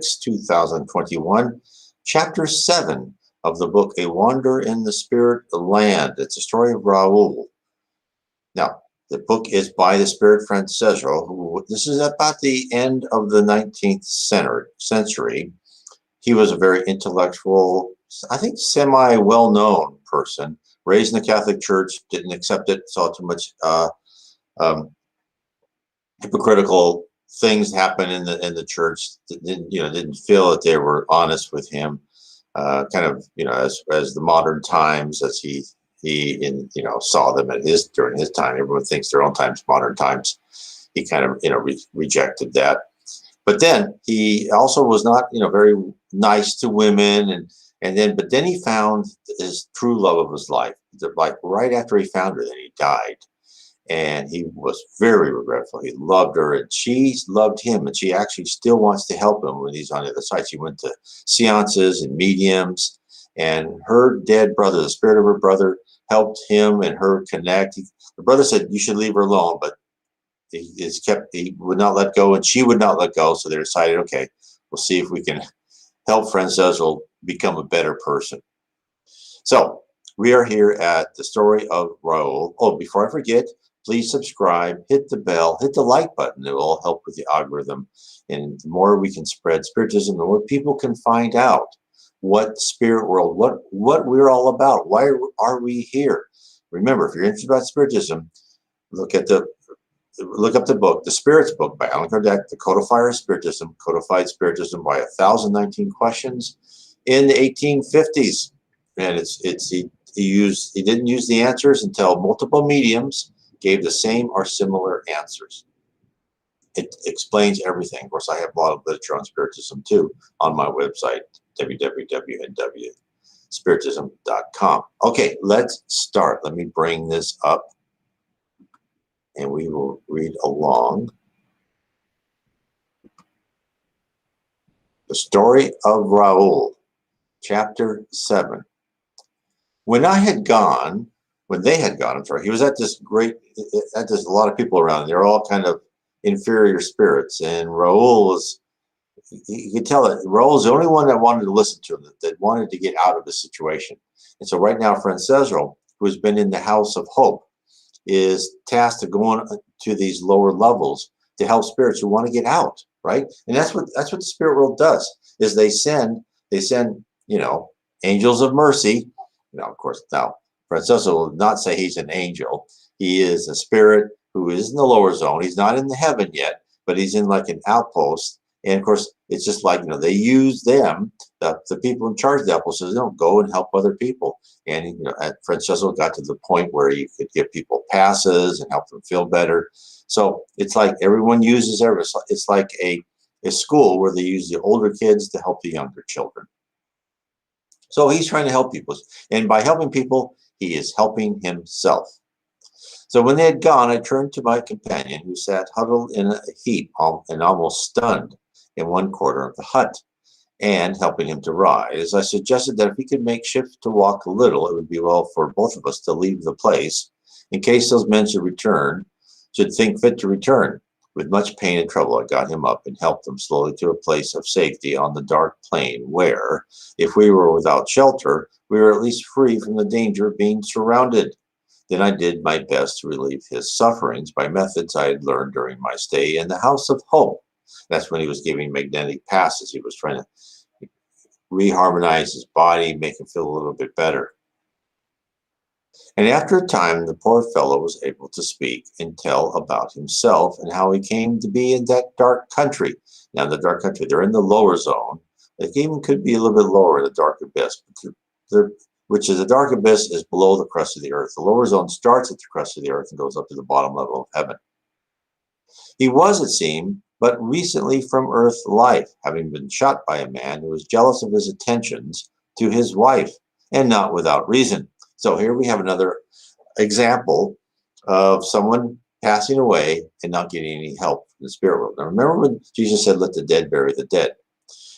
2021, Chapter 7 of the book A Wander in the Spirit Land. It's a story of Raoul. Now, the book is by the spirit Franchezzo, who, this is about the end of the 19th century. He was a very intellectual, I think semi-well-known person, raised in the Catholic Church, didn't accept it, saw too much hypocritical things happen in the church. Didn't feel that they were honest with him. Kind of, as the modern times, as he saw them during his time. Everyone thinks their own times modern times. He kind of rejected that. But then he also was not very nice to women, but then he found his true love of his life. Like right after he found her, then he died. And he was very regretful. He loved her, and she loved him, and she actually still wants to help him when he's on the other side. She went to seances and mediums, and her dead brother, the spirit of her brother, helped him and her connect. The brother said, "You should leave her alone," but he would not let go, and she would not let go. So they decided, okay, we'll see if we can help Franchezzo become a better person. So we are here at the story of Raoul. Oh, before I forget, please subscribe, hit the bell, hit the like button. It will all help with the algorithm. And the more we can spread Spiritism, the more people can find out what spirit world, what we're all about. Why are we here? Remember, if you're interested about Spiritism, look up the book, The Spirits Book by Allan Kardec, The Codifier of Spiritism, Codified Spiritism by 1,019 Questions in the 1850s. And he didn't use the answers until multiple mediums gave the same or similar answers. It explains everything. Of course, I have a lot of literature on Spiritism too on my website, www.spiritism.com. Okay, let's start. Let me bring this up and we will read along. The story of Raoul, Chapter 7. When they had gone, he was at this a lot of people around. They're all kind of inferior spirits. And Raoul you could tell that Raoul's the only one that wanted to listen to him, that wanted to get out of the situation. And so right now, Franchezzo, who's been in the House of Hope, is tasked to go on to these lower levels to help spirits who want to get out, right? And that's what the spirit world does, is they send, angels of mercy. Of course, now, Franchezzo will not say he's an angel. He is a spirit who is in the lower zone. He's not in the heaven yet, but he's in like an outpost. And of course, it's just like, they use them, the people in charge of the outpost, says, go and help other people. And, Franchezzo got to the point where he could give people passes and help them feel better. So it's like everyone uses everyone. It's like a school where they use the older kids to help the younger children. So he's trying to help people. And by helping people, he is helping himself. So when they had gone, I turned to my companion, who sat huddled in a heap and almost stunned in one corner of the hut, and helping him to rise, I suggested that if he could make shift to walk a little, it would be well for both of us to leave the place, in case those men should think fit to return. With much pain and trouble, I got him up and helped him slowly to a place of safety on the dark plain where, if we were without shelter, we were at least free from the danger of being surrounded. Then I did my best to relieve his sufferings by methods I had learned during my stay in the House of Hope. That's when he was giving magnetic passes. He was trying to reharmonize his body, make him feel a little bit better. And after a time, the poor fellow was able to speak and tell about himself and how he came to be in that dark country. Now, in the dark country, they're in the lower zone. It even could be a little bit lower in the dark abyss, which is the dark abyss is below the crust of the earth. The lower zone starts at the crust of the earth and goes up to the bottom level of heaven. He was, it seemed, but recently from earth life, having been shot by a man who was jealous of his attentions to his wife, and not without reason. So here we have another example of someone passing away and not getting any help from the spirit world. Now remember when Jesus said, "Let the dead bury the dead."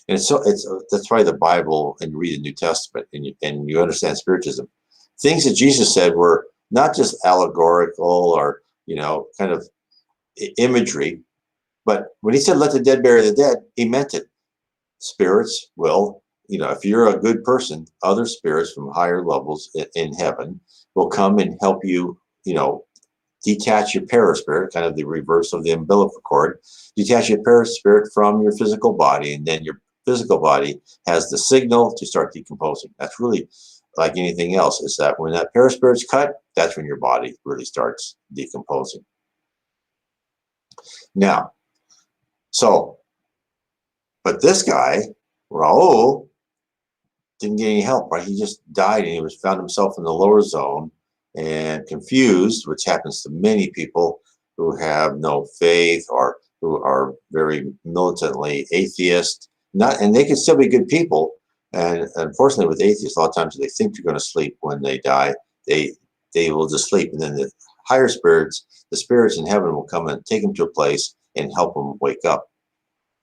And that's why the Bible, and you read the New Testament, and you understand Spiritism. Things that Jesus said were not just allegorical or kind of imagery, but when he said, "Let the dead bury the dead," he meant it. spirits will, if you're a good person, other spirits from higher levels in heaven will come and help you, detach your paraspirit, kind of the reverse of the umbilical cord, detach your paraspirit from your physical body, and then your physical body has the signal to start decomposing. That's really like anything else, is that when that paraspirit's cut, that's when your body really starts decomposing. Now, but this guy, Raoul, didn't get any help, right? He just died, and he found himself in the lower zone and confused, which happens to many people who have no faith or who are very militantly atheist. And they can still be good people. And unfortunately, with atheists, a lot of times they think they're going to sleep when they die. They will just sleep, and then the higher spirits, the spirits in heaven, will come and take them to a place and help them wake up.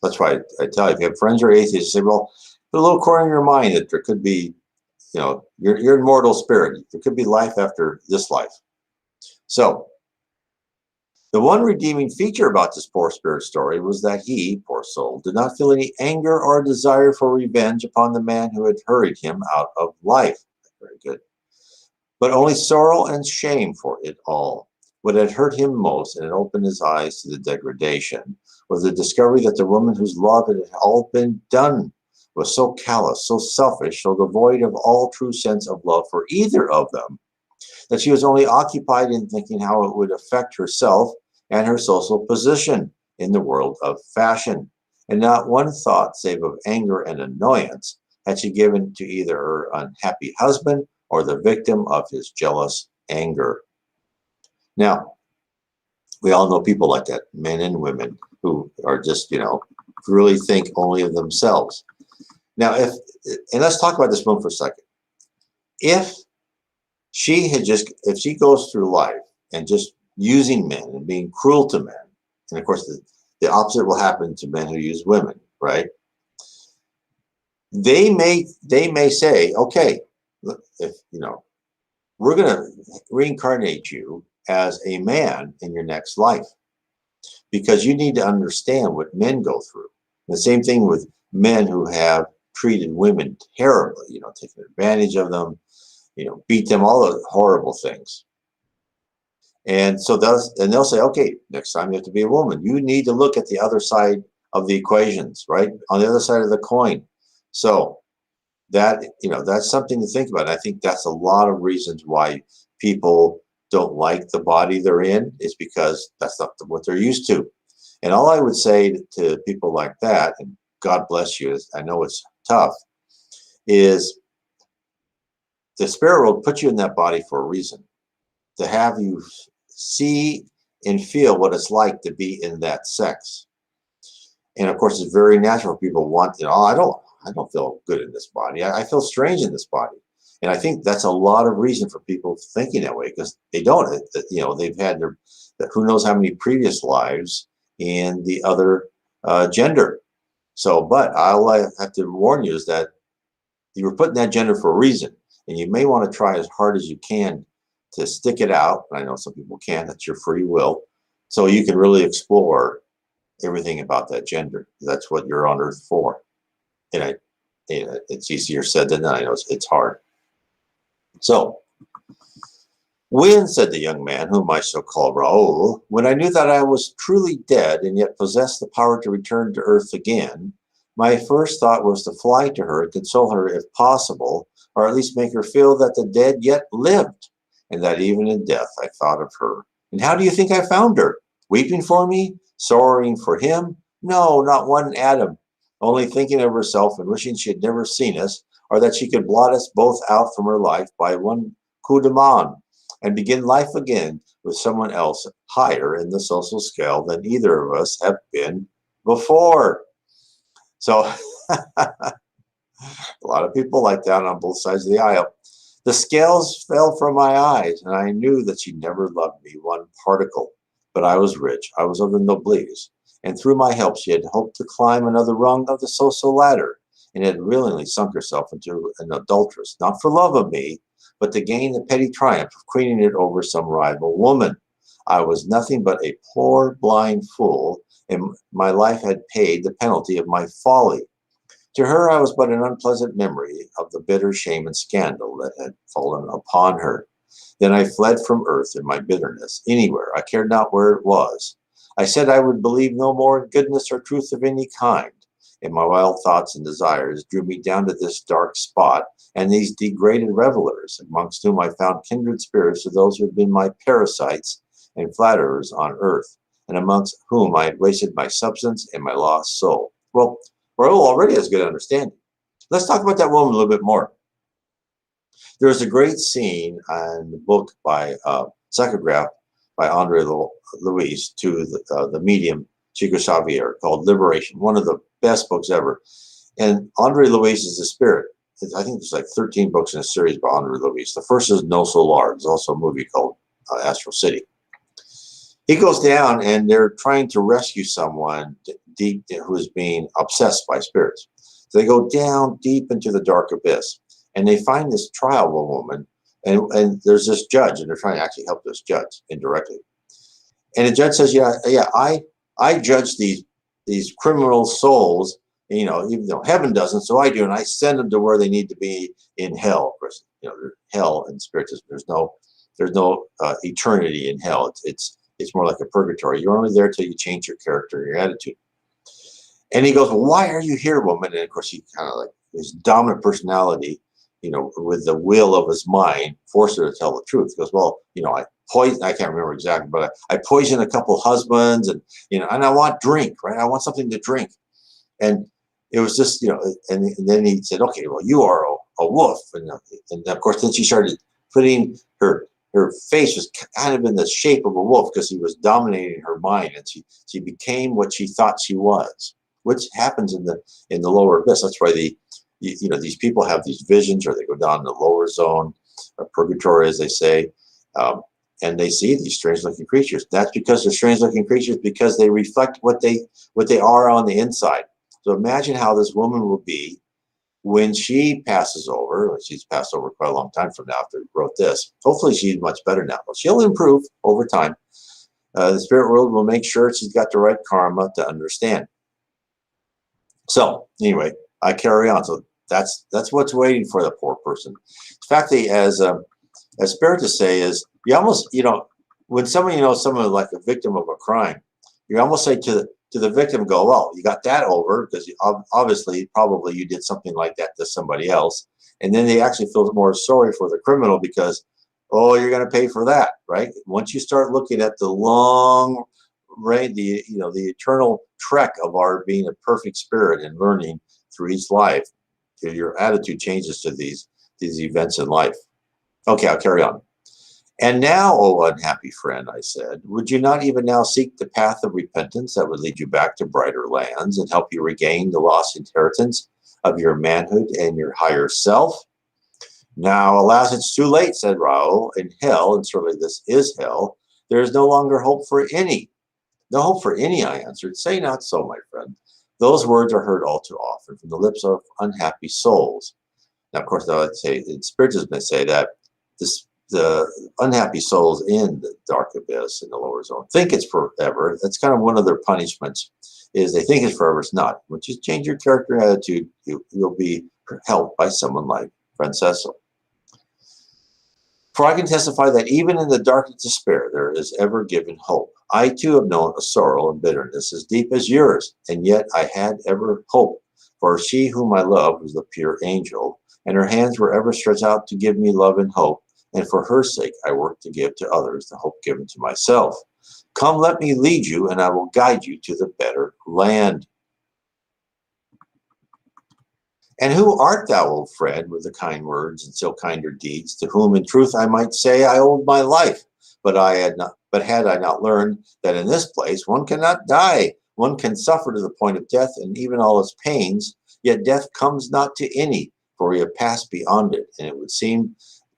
That's why I tell you, if you have friends who are atheists, say, well, put a little corner in your mind that there could be, you're immortal spirit. There could be life after this life. So the one redeeming feature about this poor spirit story was that he, poor soul, did not feel any anger or desire for revenge upon the man who had hurried him out of life. Very good. But only sorrow and shame for it all. What had hurt him most and had opened his eyes to the degradation was the discovery that the woman whose love it had all been done was so callous, so selfish, so devoid of all true sense of love for either of them, that she was only occupied in thinking how it would affect herself and her social position in the world of fashion. And not one thought, save of anger and annoyance, had she given to either her unhappy husband or the victim of his jealous anger. Now, we all know people like that, men and women, who are just, really think only of themselves. Now, and let's talk about this one for a second. If she goes through life and just using men and being cruel to men, and of course the opposite will happen to men who use women, right? They may say, okay, if we're going to reincarnate you as a man in your next life, because you need to understand what men go through. The same thing with men who have treated women terribly, taken advantage of them, beat them, all the horrible things. And so they'll say, okay, next time you have to be a woman. You need to look at the other side of the equations, right? On the other side of the coin. So that's something to think about. I think that's a lot of reasons why people don't like the body they're in, is because that's not what they're used to. And all I would say to people like that, and God bless you, I know it's tough, is the spirit world put you in that body for a reason, to have you see and feel what it's like to be in that sex. And of course, it's very natural for people want, I don't feel good in this body. I feel strange in this body. And I think that's a lot of reason for people thinking that way, because they don't, they've had who knows how many previous lives in the other gender. So, but all I have to warn you is that you were put in that gender for a reason, and you may want to try as hard as you can to stick it out. I know some people can't, that's your free will. So you can really explore everything about that gender. That's what you're on earth for. And it's easier said than done. I know it's hard. So, when, said the young man, whom I shall call Raoul, when I knew that I was truly dead and yet possessed the power to return to earth again, my first thought was to fly to her and console her if possible, or at least make her feel that the dead yet lived, and that even in death I thought of her. And how do you think I found her? Weeping for me? Sorrowing for him? No, not one atom. Only thinking of herself and wishing she had never seen us, or that she could blot us both out from her life by one coup de main, and begin life again with someone else higher in the social scale than either of us have been before. So a lot of people like that on both sides of the aisle. The scales fell from my eyes, and I knew that she never loved me one particle. But I was rich, I was of the noblesse, and through my help she had hoped to climb another rung of the social ladder, and had willingly sunk herself into an adulteress, not for love of me, but to gain the petty triumph of queening it over some rival woman. I was nothing but a poor blind fool, and my life had paid the penalty of my folly. To her, I was but an unpleasant memory of the bitter shame and scandal that had fallen upon her. Then I fled from earth in my bitterness, anywhere, I cared not where it was. I said I would believe no more in goodness or truth of any kind, and my wild thoughts and desires drew me down to this dark spot and these degraded revelers, amongst whom I found kindred spirits of those who had been my parasites and flatterers on earth, and amongst whom I had wasted my substance and my lost soul. Well, Raoul already has good understanding. Let's talk about that woman a little bit more. There's a great scene in the book by Psychograph by Andre Luis to the medium Chico Xavier called Liberation, one of the best books ever. And Andre Luis is a spirit. I think there's like 13 books in a series by Andre Luis. The first is No Solar. There's also a movie called Astral City. He goes down and they're trying to rescue someone deep who is being obsessed by spirits. So they go down deep into the dark abyss and they find this trial of a woman, and there's this judge, and they're trying to actually help this judge indirectly. And the judge says, I judge these criminal souls, even though heaven doesn't, so I do, and I send them to where they need to be in hell. Of course, hell in Spiritism, there's no eternity in hell. It's more like a purgatory. You're only there till you change your character, your attitude. And he goes, well, why are you here, woman? And of course, he kind of like his dominant personality, with the will of his mind, forced her to tell the truth. He goes, well, I can't remember exactly, but I poisoned a couple husbands, and I want drink, right? I want something to drink. And it was just, and then he said, okay, well, you are a wolf. And of course, then she started putting her face was kind of in the shape of a wolf because he was dominating her mind, and she became what she thought she was, which happens in the lower abyss. That's why these people have these visions, or they go down in the lower zone, purgatory, as they say, and they see these strange-looking creatures. That's because they're strange-looking creatures because they reflect what they are on the inside. So imagine how this woman will be when she passes over. She's passed over quite a long time from now after we wrote this. Hopefully she's much better now. Well, she'll improve over time. The spirit world will make sure she's got the right karma to understand. So anyway, I carry on. So that's what's waiting for the poor person. In fact, as spiritists say, is you almost, when someone like a victim of a crime, you almost say to the victim, go, well, you got that over because obviously probably you did something like that to somebody else. And then they actually feel more sorry for the criminal because, oh, you're going to pay for that, right? Once you start looking at the long range, the eternal trek of our being a perfect spirit and learning through each life, your attitude changes to these events in life. Okay, I'll carry on. And now, O unhappy friend, I said, would you not even now seek the path of repentance that would lead you back to brighter lands and help you regain the lost inheritance of your manhood and your higher self? Now, alas, it's too late, said Raoul. In hell, and certainly this is hell, there is no longer hope for any. No hope for any, I answered. Say not so, my friend. Those words are heard all too often from the lips of unhappy souls. Now, of course, I'd say in Spiritism, they say that the unhappy souls in the dark abyss in the lower zone think it's forever. That's kind of one of their punishments, is they think it's forever. It's not. Once you change your character and attitude, you'll be helped by someone like Franchezzo. For I can testify that even in the darkest despair, there is ever given hope. I too have known a sorrow and bitterness as deep as yours, and yet I had ever hope. For she whom I loved was the pure angel, and her hands were ever stretched out to give me love and hope, and for her sake I worked to give to others the hope given to myself. Come, let me lead you, and I will guide you to the better land. And who art thou, old friend, with the kind words and still kinder deeds, to whom in truth I might say I owed my life, but had I not learned that in this place one cannot die, one can suffer to the point of death and even all its pains, yet death comes not to any, for we have passed beyond it, and it would seem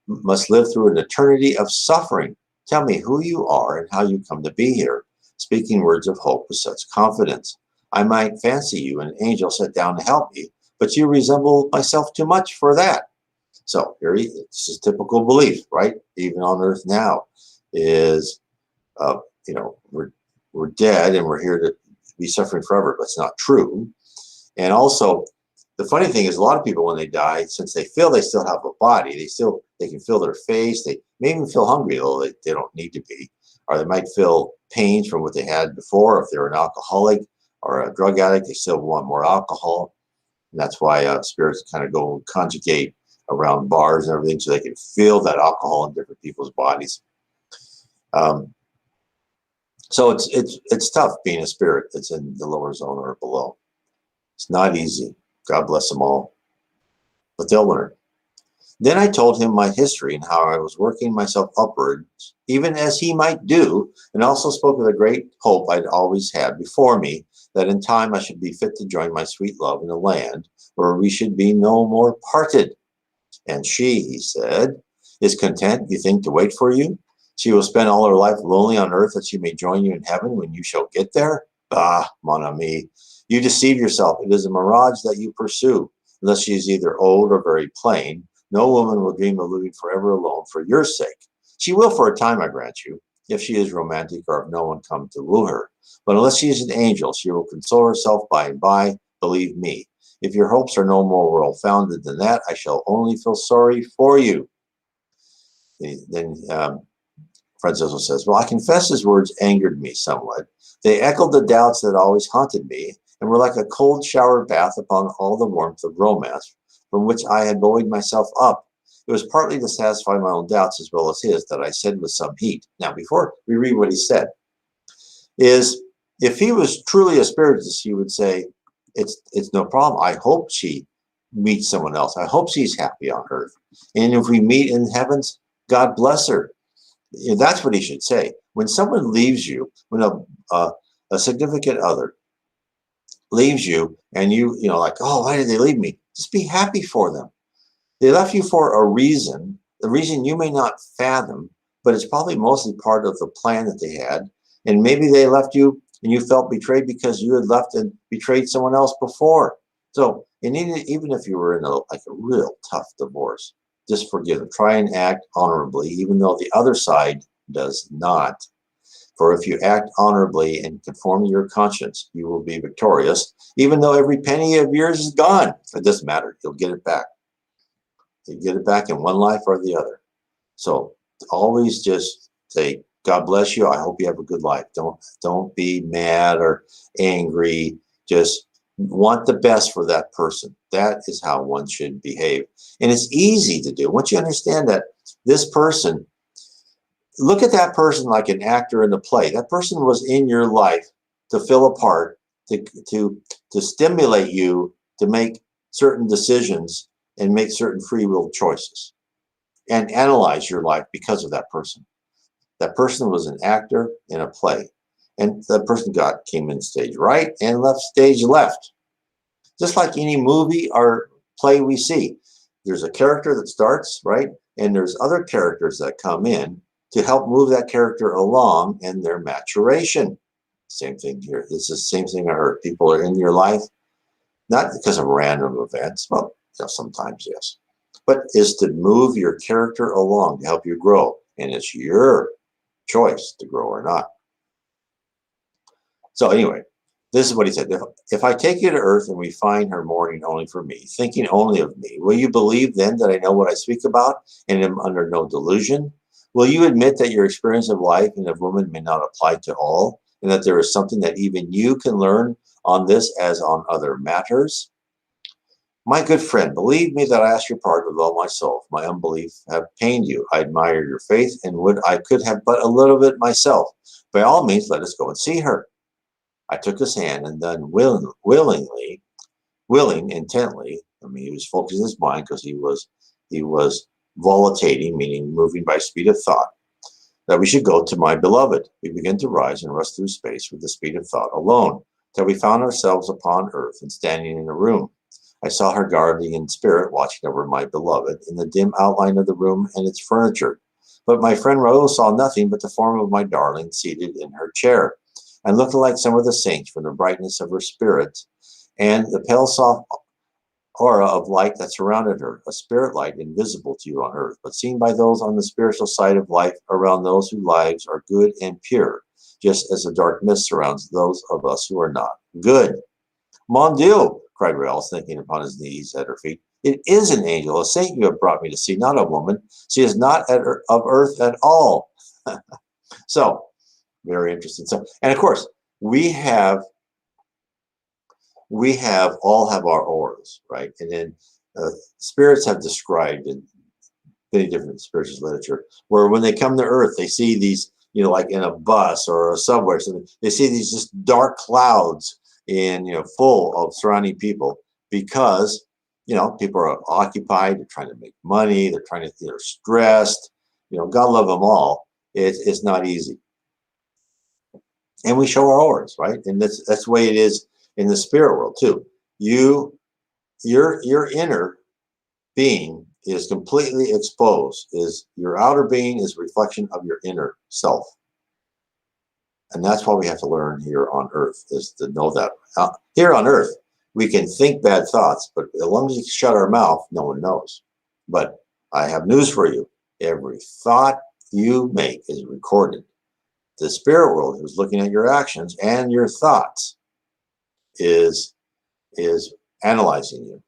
must live through an eternity of suffering. Tell me who you are and how you come to be here, speaking words of hope with such confidence. I might fancy you an angel sent down to help me, but you resemble myself too much for that. So here, this is typical belief, right? Even on earth now is, we're dead and we're here to be suffering forever, but it's not true. And also The funny thing is, a lot of people when they die, since they feel they still have a body, they can feel their face. They may even feel hungry, although they don't need to be, or they might feel pains from what they had before. If they're an alcoholic or a drug addict, they still want more alcohol. And that's why spirits kind of go and conjugate around bars and everything, so they can feel that alcohol in different people's bodies. So it's tough being a spirit that's in the lower zone or below. It's not easy. God bless them all, but they'll learn. Then I told him my history and how I was working myself upwards, even as he might do, and also spoke of the great hope I'd always had before me, that in time I should be fit to join my sweet love in a land where we should be no more parted. And she, he said, is content, you think, to wait for you? She will spend all her life lonely on earth that she may join you in heaven when you shall get there? Ah, mon ami, you deceive yourself. It is a mirage that you pursue. Unless she is either old or very plain, no woman will dream of living forever alone for your sake. She will for a time, I grant you, if she is romantic or if no one come to woo her. But unless she is an angel, she will console herself by and by, believe me. If your hopes are no more well-founded than that, I shall only feel sorry for you. Then Franchezzo says, well, I confess his words angered me somewhat. They echoed the doubts that always haunted me and were like a cold shower bath upon all the warmth of romance from which I had buoyed myself up. It was partly to satisfy my own doubts as well as his that I said with some heat. Now, before we read what he said, is if he was truly a spiritist, he would say, it's no problem. I hope she meets someone else. I hope she's happy on earth. And if we meet in heavens, God bless her. You know, that's what he should say. When someone leaves you, when a significant other leaves you, and you know, like, oh, why did they leave me? Just be happy for them. They left you for a reason, the reason you may not fathom, but it's probably mostly part of the plan that they had. And maybe they left you and you felt betrayed because you had left and betrayed someone else before. So, and even if you were in a real tough divorce, just forgive them. Try and act honorably, even though the other side does not. For if you act honorably and conform to your conscience, you will be victorious, even though every penny of yours is gone. It doesn't matter. You'll get it back. You get it back in one life or the other. So always just say, God bless you. I hope you have a good life. Don't be mad or angry. Just want the best for that person. That is how one should behave. And it's easy to do. Once you understand that this person, look at that person like an actor in a play. That person was in your life to fill a part, to stimulate you to make certain decisions and make certain free will choices and analyze your life because of that person. That person was an actor in a play, and that person came in stage right and left stage left. Just like any movie or play we see, there's a character that starts, right? And there's other characters that come in to help move that character along in their maturation. Same thing here. It's the same thing I heard. People are in your life, not because of random events. Well, sometimes yes, but is to move your character along to help you grow. And it's your choice to grow or not. So anyway, this is what he said. If I take you to earth and we find her mourning only for me, thinking only of me, will you believe then that I know what I speak about and am under no delusion? Will you admit that your experience of life and of woman may not apply to all, and that there is something that even you can learn on this as on other matters? My good friend, believe me that I ask your pardon with all my soul. If my unbelief have pained you, I admire your faith and would I could have but a little bit myself. By all means, let us go and see her. I took his hand and then willing intently. I mean, he was focusing his mind because he was volitating, meaning moving by speed of thought, that we should go to my beloved. We began to rise and rush through space with the speed of thought alone, till we found ourselves upon earth and standing in a room. I saw her guardian spirit watching over my beloved in the dim outline of the room and its furniture. But my friend Raoul saw nothing but the form of my darling seated in her chair, and looking like some of the saints from the brightness of her spirit and the pale soft aura of light that surrounded her, a spirit light invisible to you on earth, but seen by those on the spiritual side of life around those whose lives are good and pure, just as the dark mist surrounds those of us who are not good. Mon Dieu, cried Raoul, sinking upon his knees at her feet. It is an angel, a saint you have brought me to see, not a woman. She is not of earth at all. So, very interesting. So, and of course, we all have our auras, right? And then spirits have described in many different spiritual literature where when they come to Earth, they see these, like in a bus or a subway or something, they see these just dark clouds full of surrounding people because, people are occupied, they're trying to make money, they're stressed, God love them all. It's not easy. And we show our auras, right? And that's the way it is in the spirit world too. Your inner being is completely exposed. Is your outer being is a reflection of your inner self, and that's why we have to learn here on Earth is to know that here on Earth we can think bad thoughts, but as long as you shut our mouth, no one knows. But I have news for you: every thought you make is recorded. The spirit world, who's looking at your actions and your thoughts, is analyzing you.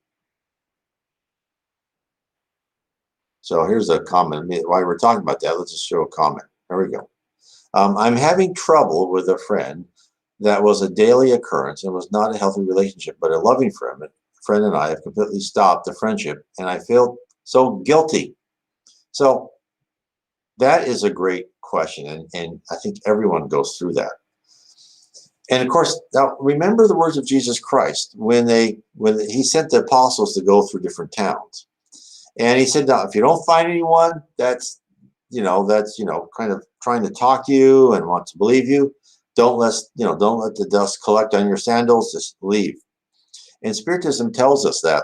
So here's a comment. While we're talking about that, let's just show a comment. There we go. I'm having trouble with a friend that was a daily occurrence and was not a healthy relationship, but a loving friend. Friend and I have completely stopped the friendship, and I feel so guilty. So that is a great question, and I think everyone goes through that. And of course, now remember the words of Jesus Christ when he sent the apostles to go through different towns. And he said, now, if you don't find anyone that's kind of trying to talk to you and want to believe you, don't let the dust collect on your sandals, just leave. And Spiritism tells us that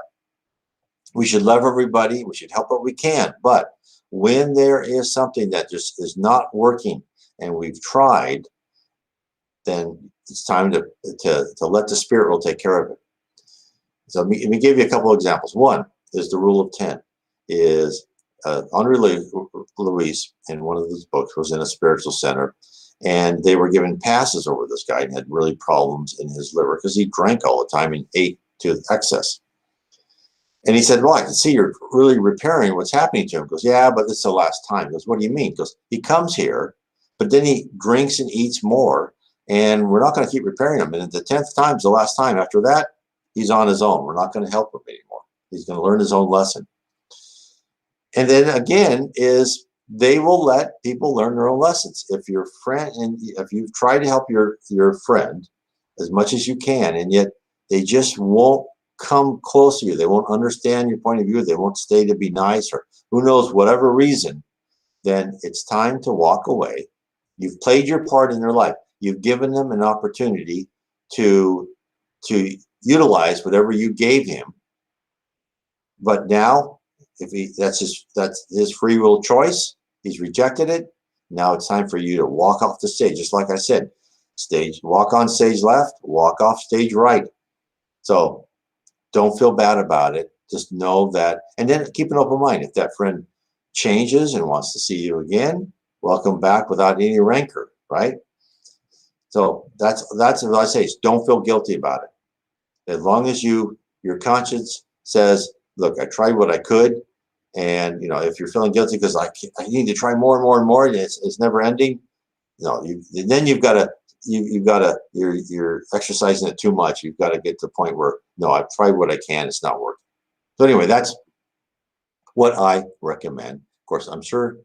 we should love everybody, we should help what we can. But when there is something that just is not working and we've tried, then it's time to let the spirit world take care of it. So let me give you a couple of examples. One is the rule of 10. Is Andre Luis in one of his books was in a spiritual center, and they were given passes over this guy and had really problems in his liver because he drank all the time and ate to excess. And he said, well, I can see you're really repairing what's happening to him. He goes, yeah, but this is the last time. He goes, what do you mean? He goes, he comes here, but then he drinks and eats more, and we're not going to keep repairing him. And the 10th time is the last time. After that, he's on his own. We're not going to help him anymore. He's going to learn his own lesson. And then again is they will let people learn their own lessons. If your friend, and if you've tried to help your friend as much as you can, and yet they just won't come close to you, they won't understand your point of view, they won't stay to be nice, or who knows, whatever reason, then it's time to walk away. You've played your part in their life. You've given them an opportunity to utilize whatever you gave him. But now, that's his free will choice. He's rejected it. Now it's time for you to walk off the stage. Just like I said, walk on stage left, walk off stage right. So don't feel bad about it. Just know that, and then keep an open mind. If that friend changes and wants to see you again, welcome back without any rancor, right? So that's what I say. Is don't feel guilty about it. As long as your conscience says, look, I tried what I could, and if you're feeling guilty because I need to try more and more and more, and it's never ending. No, you're exercising it too much. You've got to get to the point where no, I've tried what I can, it's not working. So anyway, that's what I recommend. Of course, I'm sure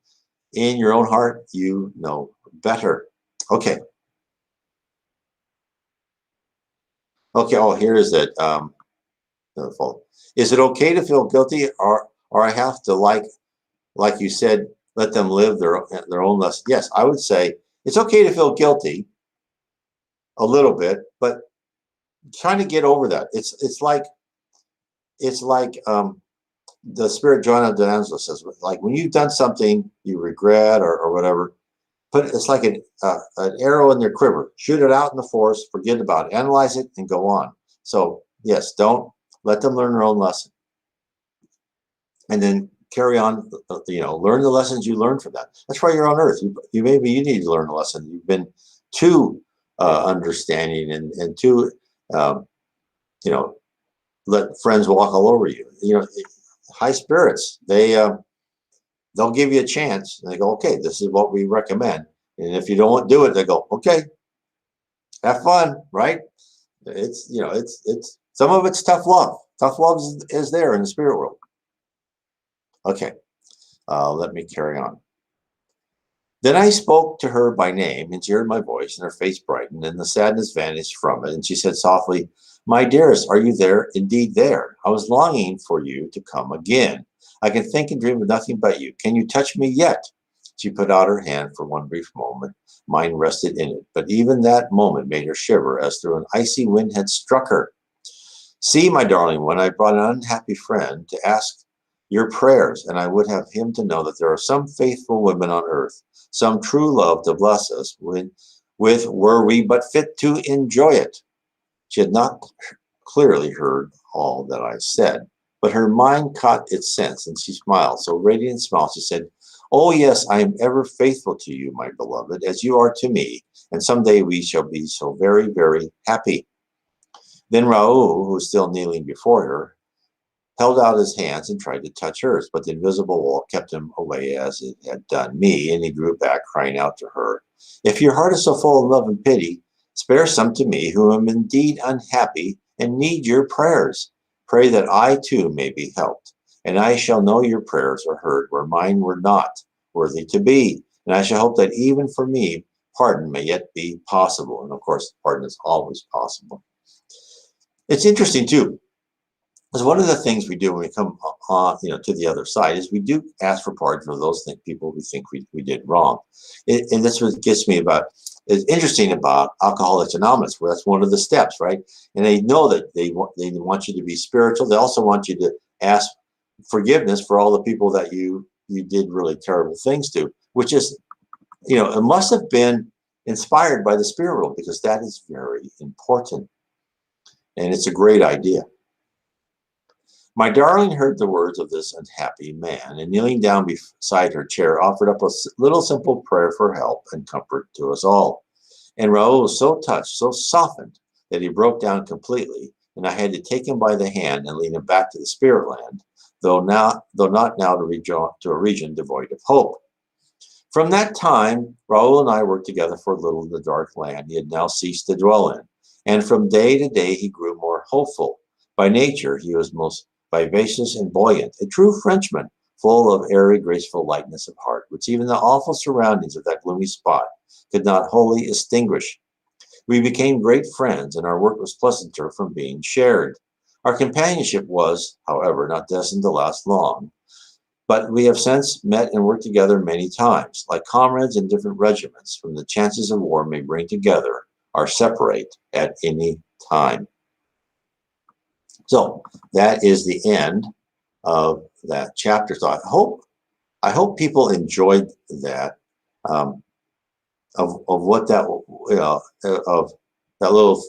in your own heart you know better. Okay. Oh, here is it. Is it okay to feel guilty, or I have to, like you said, let them live their own lesson? Yes, I would say it's okay to feel guilty a little bit, but trying to get over that. It's like the Spirit Joanna D'Angelo says, like when you've done something you regret or whatever, it's like an arrow in their quiver. Shoot it out in the forest, forget about it, analyze it, and go on. So yes, don't let them learn their own lesson, and then carry on. Learn the lessons you learned from that. That's why you're on Earth. You need to learn a lesson. You've been too understanding and too let friends walk all over you. High spirits, they'll give you a chance. And they go, okay, this is what we recommend. And if you don't do it, they go, okay, have fun, right? It's some of it's tough love. Tough love is there in the spirit world. Okay, let me carry on. Then I spoke to her by name, and she heard my voice, and her face brightened, and the sadness vanished from it. And she said softly, "My dearest, are you there? Indeed there. I was longing for you to come again. I can think and dream of nothing but you. Can you touch me yet?" She put out her hand for one brief moment. Mine rested in it, but even that moment made her shiver as though an icy wind had struck her. "See, my darling one, I brought an unhappy friend to ask your prayers, and I would have him to know that there are some faithful women on earth, some true love to bless us with were we but fit to enjoy it." She had not clearly heard all that I said, but her mind caught its sense, and she smiled, so radiant smile, she said, "Oh yes, I am ever faithful to you, my beloved, as you are to me, and someday we shall be so very, very happy." Then Raoul, who was still kneeling before her, held out his hands and tried to touch hers, but the invisible wall kept him away as it had done me, and he drew back, crying out to her, "If your heart is so full of love and pity, spare some to me, who am indeed unhappy and need your prayers. Pray that I too may be helped, and I shall know your prayers are heard where mine were not worthy to be, and I shall hope that even for me, pardon may yet be possible." And of course, pardon is always possible. It's interesting too, because one of the things we do when we come to the other side is we do ask for pardon for those people we think we did wrong. And that's what gets me about, is interesting about Alcoholics Anonymous, where that's one of the steps, right? And they know that they want you to be spiritual. They also want you to ask forgiveness for all the people that you did really terrible things to, which is, it must have been inspired by the spirit world, because that is very important. And it's a great idea. My darling heard the words of this unhappy man, and kneeling down beside her chair, offered up a little simple prayer for help and comfort to us all. And Raoul was so touched, so softened, that he broke down completely, and I had to take him by the hand and lead him back to the spirit land, though not now to a region devoid of hope. From that time, Raoul and I worked together for a little in the dark land he had now ceased to dwell in, and from day to day he grew more hopeful. By nature, he was most vivacious and buoyant, a true Frenchman, full of airy, graceful lightness of heart, which even the awful surroundings of that gloomy spot could not wholly extinguish. We became great friends, and our work was pleasanter from being shared. Our companionship was, however, not destined to last long, but we have since met and worked together many times, like comrades in different regiments, whom the chances of war may bring together, or separate at any time. So that is the end of that chapter. So I hope people enjoyed that, of what that, of that little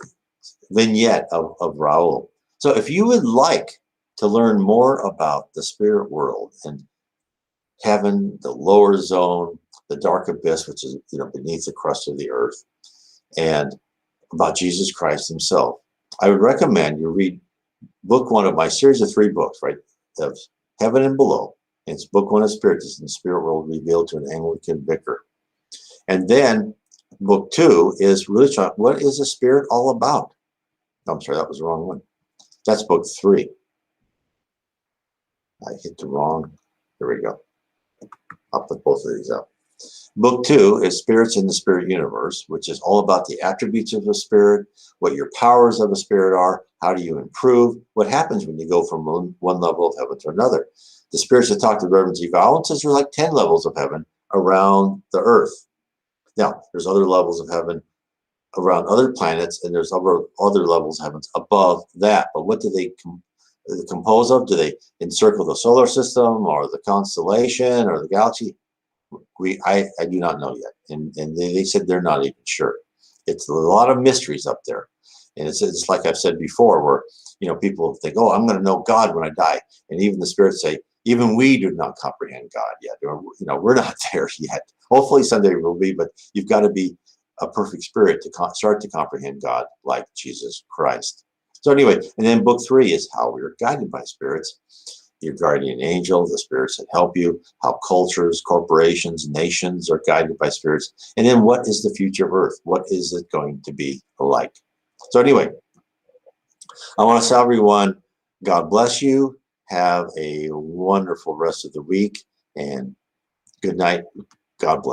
vignette of Raoul. So if you would like to learn more about the spirit world and heaven, the lower zone, the dark abyss, which is beneath the crust of the earth, and about Jesus Christ himself, I would recommend you read book one of my series of 3 books, right? Of Heaven and Below. And it's book 1 of Spiritism, the Spirit World Revealed to an Anglican Vicar. And then book 2 is really trying, what is the spirit all about? I'm sorry, that was the wrong one. That's book 3. I hit the wrong. Here we go. I'll put both of these up. Book 2 is Spirits in the Spirit Universe, which is all about the attributes of a spirit, what your powers of a spirit are, how do you improve, what happens when you go from one level of heaven to another. The spirits that talk to Reverend G. Valen says there's like 10 levels of heaven around the earth. Now, there's other levels of heaven around other planets, and there's other levels of heavens above that. But what do they compose of? Do they encircle the solar system or the constellation or the galaxy? I do not know yet, and they said they're not even sure. It's a lot of mysteries up there, and it's like I've said before, where people think, oh, I'm going to know God when I die, and even the spirits say, even we do not comprehend God yet. We're not there yet. Hopefully someday we'll be, but you've got to be a perfect spirit to start to comprehend God like Jesus Christ. So anyway, and then book 3 is how we are guided by spirits. Your guardian angel, the spirits that help you, how cultures, corporations, nations are guided by spirits. And then what is the future of Earth? What is it going to be like? So anyway, I want to tell everyone, God bless you. Have a wonderful rest of the week and good night. God bless.